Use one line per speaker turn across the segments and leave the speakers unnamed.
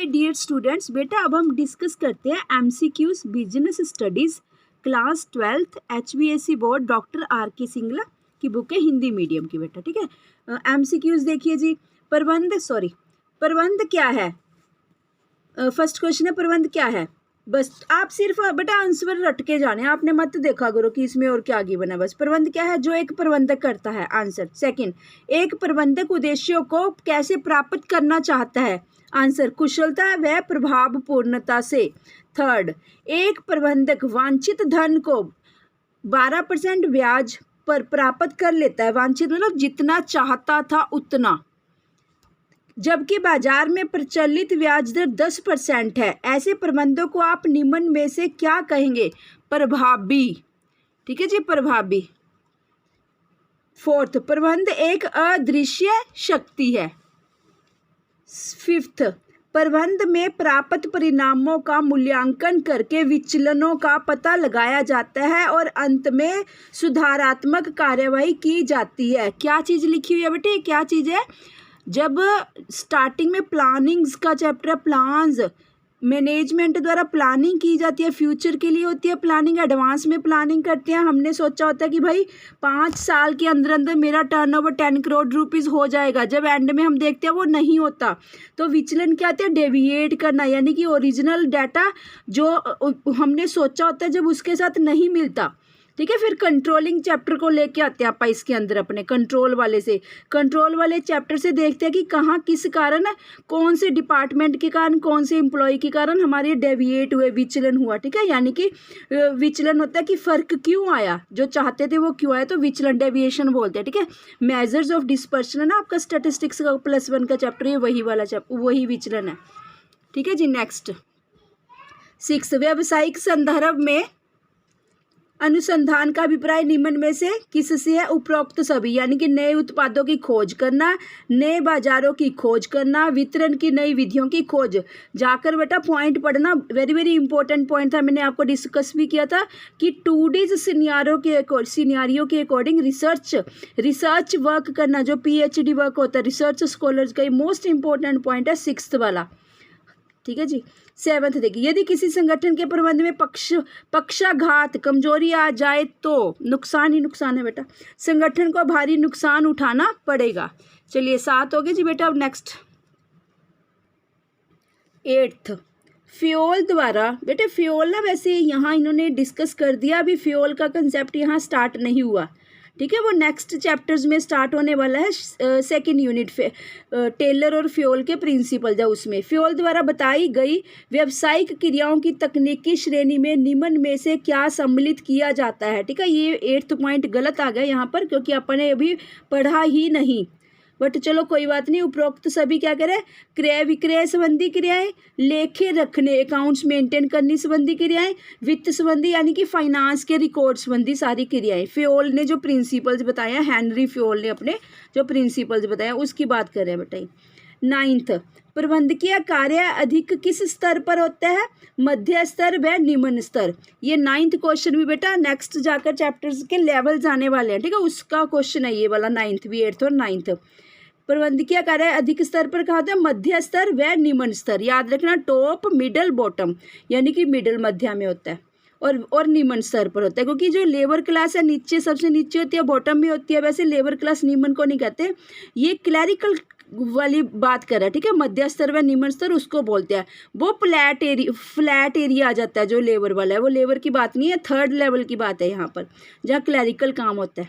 My dear students, बेटा अब हम डिस्कस करते हैं MCQs business studies class 12th HVAC board doctor RK Singla की बुक है हिंदी मीडियम की बेटा। ठीक है, एमसीक्यूज देखिए जी। प्रबंध क्या है? फर्स्ट क्वेश्चन है प्रबंध क्या है। बस आप सिर्फ बेटा आंसर रट के जाने, आपने मत देखा करो कि इसमें और क्या आगे बना। बस प्रबंध क्या है? जो एक प्रबंधक करता है। आंसर सेकंड, एक प्रबंधक उद्देश्यों को कैसे प्राप्त करना चाहता है। आंसर कुशलता व प्रभावपूर्णता से। थर्ड, एक प्रबंधक वांछित धन को 12% ब्याज पर प्राप्त कर लेता है। वांछित मतलब जितना चाहता था उतना, जबकि बाजार में प्रचलित ब्याज दर 10% है। ऐसे प्रबंधों को आप निम्न में से क्या कहेंगे? प्रभावी। ठीक है जी, प्रभावी। फोर्थ, प्रबंध एक अदृश्य शक्ति है। फिफ्थ, प्रबंध में प्राप्त परिणामों का मूल्यांकन करके विचलनों का पता लगाया जाता है और अंत में सुधारात्मक कार्यवाही की जाती है। क्या चीज़ लिखी हुई है बेटे? क्या चीज़ है? जब स्टार्टिंग में प्लानिंग्स का चैप्टर, प्लान्स मैनेजमेंट द्वारा प्लानिंग की जाती है, फ्यूचर के लिए होती है प्लानिंग, एडवांस में प्लानिंग करते हैं। हमने सोचा होता है कि भाई 5 साल के अंदर अंदर मेरा टर्नओवर 10 करोड़ रुपीज़ हो जाएगा। जब एंड में हम देखते हैं वो नहीं होता, तो विचलन क्या होता है? डेविएट करना, यानी कि ओरिजिनल डाटा जो हमने सोचा होता है जब उसके साथ नहीं मिलता। ठीक है, फिर कंट्रोलिंग चैप्टर को लेके आते हैं आप इसके अंदर अपने कंट्रोल वाले चैप्टर से देखते हैं कि कहाँ किस कारण, कौन से डिपार्टमेंट के कारण, कौन से एम्प्लॉय के कारण हमारे डेविएट हुए, विचलन हुआ। ठीक है, यानी कि विचलन होता है कि फ़र्क क्यों आया, जो चाहते थे वो क्यों आया, तो विचलन डेविएशन बोलते हैं। ठीक है, मेजर्स ऑफ डिस्पर्शन है ना आपका स्टैटिस्टिक्स का +1 का चैप्टर, ये वही वाला चैप्टर, वही विचलन है। ठीक है जी, नेक्स्ट 6, व्यावसायिक संदर्भ में अनुसंधान का अभिप्राय निम्न में से किससे है? उपरोक्त सभी, यानी कि नए उत्पादों की खोज करना, नए बाजारों की खोज करना, वितरण की नई विधियों की खोज। जाकर बेटा पॉइंट पढ़ना, वेरी वेरी इंपॉर्टेंट पॉइंट था, मैंने आपको डिस्कस भी किया था कि 2D सिनेरियो के अकॉर्डिंग रिसर्च वर्क करना, जो PhD वर्क होता है रिसर्च स्कॉलर्स का, ये मोस्ट इंपॉर्टेंट पॉइंट है 6th वाला। ठीक है जी। 7th देखिए, यदि किसी संगठन के प्रबंध में पक्षाघात, कमजोरी आ जाए तो नुकसान ही नुकसान है बेटा, संगठन को भारी नुकसान उठाना पड़ेगा। चलिए 7 हो गए जी बेटा। अब नेक्स्ट 8th, फ्यूल द्वारा, बेटे फ्यूल ना वैसे यहाँ इन्होंने डिस्कस कर दिया, अभी फ्यूल का कंसेप्ट यहाँ स्टार्ट नहीं हुआ। ठीक है, वो नेक्स्ट चैप्टर्स में स्टार्ट होने वाला है। 2nd यूनिट टेलर और फ्यूल के प्रिंसिपल है, उसमें फ्यूल द्वारा बताई गई व्यावसायिक क्रियाओं की तकनीकी श्रेणी में निम्न में से क्या सम्मिलित किया जाता है। ठीक है, ये 8th पॉइंट गलत आ गया यहाँ पर, क्योंकि अपन ने अभी पढ़ा ही नहीं, बट चलो कोई बात नहीं। उपरोक्त सभी क्या करें? क्रय विक्रय संबंधी क्रियाएं, लेखे रखने अकाउंट्स मेंटेन करने संबंधी क्रियाएं, वित्त संबंधी यानी कि फाइनेंस के रिकॉर्ड संबंधी सारी क्रियाएं। फ्यूल ने जो प्रिंसिपल्स बताया, हेनरी फ्यूल ने अपने जो प्रिंसिपल्स बताया उसकी बात कर रहे हैं बेटा। 9th, प्रबंधकीय कार्य अधिक किस स्तर पर होता है? मध्य स्तर व निम्न स्तर। ये 9th क्वेश्चन भी बेटा नेक्स्ट जाकर चैप्टर्स के लेवल जाने वाले हैं। ठीक है, उसका क्वेश्चन है ये वाला 9th भी, 8th और 9th। प्रबंधकीय कार्य अधिक स्तर पर कहा होता है? मध्य स्तर व निम्न स्तर। याद रखना, टॉप मिडल बॉटम, यानी कि मिडल मध्य में होता है और निम्न स्तर पर होता है, क्योंकि जो लेबर क्लास है नीचे, सबसे नीचे होती है, बॉटम में होती है। वैसे लेबर क्लास निम्न को नहीं कहते, ये क्लैरिकल वाली बात कर रहा है। ठीक है, मध्य स्तर व निम्न स्तर उसको बोलते हैं। वो फ्लैट एरिया आ जाता है जो लेबर वाला है, वो लेबर की बात नहीं है, 3rd लेवल की बात है यहाँ पर, जहाँ क्लैरिकल काम होता है,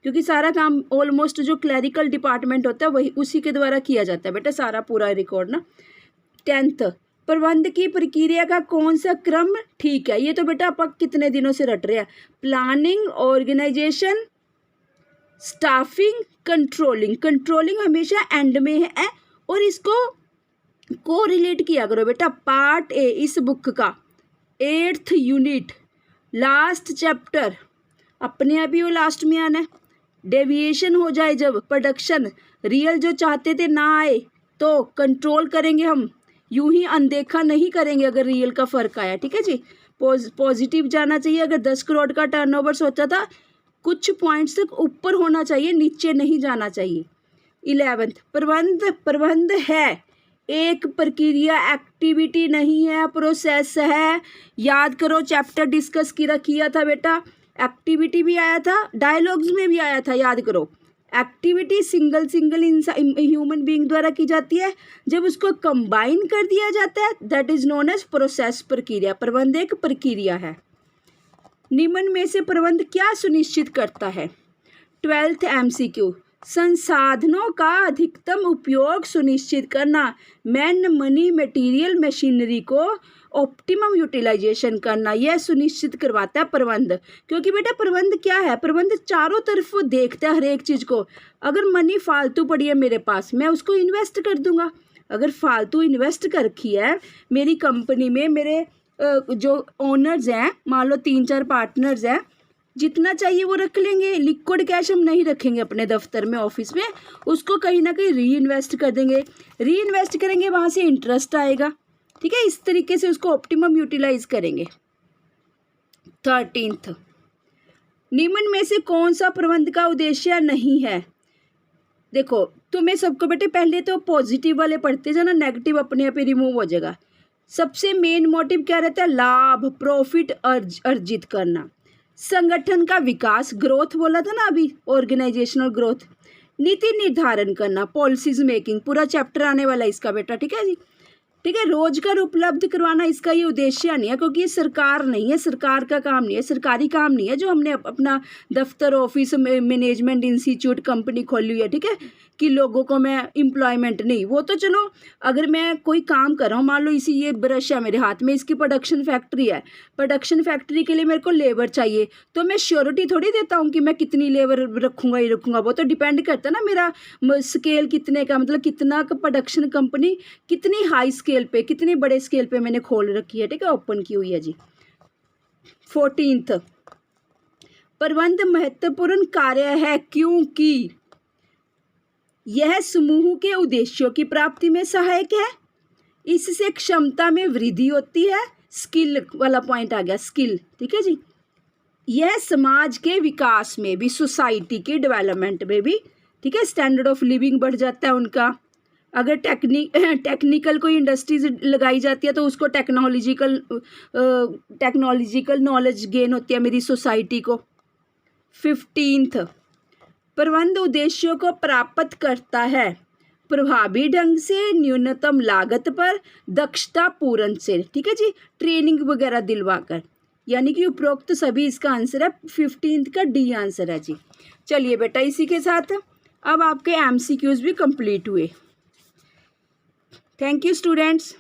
क्योंकि सारा काम ऑलमोस्ट जो क्लैरिकल डिपार्टमेंट होता है वही उसी के द्वारा किया जाता है बेटा, सारा पूरा रिकॉर्ड ना। 10th, प्रबंध की प्रक्रिया का कौन सा क्रम ठीक है? ये तो बेटा आप कितने दिनों से रट रहे हैं। प्लानिंग, ऑर्गेनाइजेशन, स्टाफिंग, कंट्रोलिंग हमेशा एंड में है, और इसको को रिलेट किया करो बेटा। पार्ट ए इस बुक का 8th यूनिट लास्ट चैप्टर, अपने आप ही वो लास्ट में आना है। डेविएशन हो जाए जब, प्रोडक्शन रियल जो चाहते थे ना आए, तो कंट्रोल करेंगे हम, यूं ही अनदेखा नहीं करेंगे अगर रियल का फ़र्क आया। ठीक है जी, पॉजिटिव जाना चाहिए। अगर 10 करोड़ का टर्नओवर सोचा था, कुछ पॉइंट्स तक ऊपर होना चाहिए, नीचे नहीं जाना चाहिए। 11th, प्रबंध है एक प्रक्रिया एक्टिविटी नहीं है, प्रोसेस है। याद करो चैप्टर डिस्कस किया था बेटा, एक्टिविटी भी आया था, डायलॉग्स में भी आया था, याद करो। एक्टिविटी सिंगल ह्यूमन बीइंग द्वारा की जाती है, जब उसको कंबाइन कर दिया जाता है that is known as process, प्रक्रिया। प्रबंध एक प्रक्रिया है। निम्न में से प्रबंध क्या सुनिश्चित करता है? 12th MCQ, संसाधनों का अधिकतम उपयोग सुनिश्चित करना, मैन मनी मटेरियल मशीनरी को ऑप्टिमम यूटिलाइजेशन करना, यह सुनिश्चित करवाता है प्रबंध। क्योंकि बेटा प्रबंध क्या है? प्रबंध चारों तरफ देखता है हर एक चीज़ को। अगर मनी फालतू पड़ी है मेरे पास, मैं उसको इन्वेस्ट कर दूंगा। अगर फालतू इन्वेस्ट कर रखी है मेरी कंपनी में, मेरे जो ओनर्स हैं, मान लो 3-4 पार्टनर्स हैं, जितना चाहिए वो रख लेंगे। लिक्विड कैश हम नहीं रखेंगे अपने दफ्तर में, ऑफिस में, उसको कहीं ना कहीं री इन्वेस्ट कर देंगे। री इन्वेस्ट करेंगे, वहाँ से इंटरेस्ट आएगा, ठीक है। इस तरीके से उसको ऑप्टिमम यूटिलाइज करेंगे। 13th, निम्न में से कौन सा प्रबंध का उद्देश्य नहीं है? देखो तुम्हें सबको बेटे पहले तो पॉजिटिव वाले पढ़ते जाना, नेगेटिव अपने आप ही रिमूव हो जाएगा। सबसे मेन मोटिव क्या रहता है? लाभ, प्रॉफिट अर्जित करना, संगठन का विकास, ग्रोथ बोला था ना अभी, ऑर्गेनाइजेशनल ग्रोथ, नीति निर्धारण करना, पॉलिसीज मेकिंग, पूरा चैप्टर आने वाला है इसका बेटा, ठीक है जी। ठीक है, रोजगार उपलब्ध करवाना इसका ये उद्देश्य नहीं है, क्योंकि ये सरकार नहीं है, सरकार का काम नहीं है, सरकारी काम नहीं है जो हमने अपना दफ्तर, ऑफिस, मैनेजमेंट इंस्टीट्यूट, कंपनी खोली हुई है, ठीक है, कि लोगों को मैं एम्प्लॉयमेंट नहीं। वो तो चलो अगर मैं कोई काम कर रहा हूँ, मान लो इसी ये ब्रश है मेरे हाथ में, इसकी प्रोडक्शन फैक्ट्री है, प्रोडक्शन फैक्ट्री के लिए मेरे को लेबर चाहिए, तो मैं श्योरिटी थोड़ी देता हूँ कि मैं कितनी लेबर रखूँगा ही रखूँगा। वो तो डिपेंड करता है ना मेरा स्केल कितने का, मतलब कितना का प्रोडक्शन कंपनी कितनी हाई स्केल पे, कितने बड़े स्केल पे मैंने खोल रखी है, ठीक है, ओपन की हुई है जी। 14th, प्रबंध महत्वपूर्ण कार्य है क्योंकि यह समूह के उद्देश्यों की प्राप्ति में सहायक है, इससे क्षमता में वृद्धि होती है, स्किल वाला पॉइंट आ गया, स्किल, ठीक है जी। यह समाज के विकास में भी, सोसाइटी के डेवलपमेंट में भी, ठीक है, स्टैंडर्ड ऑफ लिविंग बढ़ जाता है उनका। अगर टेक्निकल कोई इंडस्ट्रीज लगाई जाती है तो उसको टेक्नोलॉजिकल नॉलेज गेन होती है मेरी सोसाइटी को। 15th, प्रबंध उद्देश्यों को प्राप्त करता है प्रभावी ढंग से, न्यूनतम लागत पर, दक्षता पूर्ण से, ठीक है जी, ट्रेनिंग वगैरह दिलवाकर। यानी कि उपरोक्त सभी इसका आंसर है, 15th का डी आंसर है जी। चलिए बेटा, इसी के साथ अब आपके MCQs भी कंप्लीट हुए। Thank you students.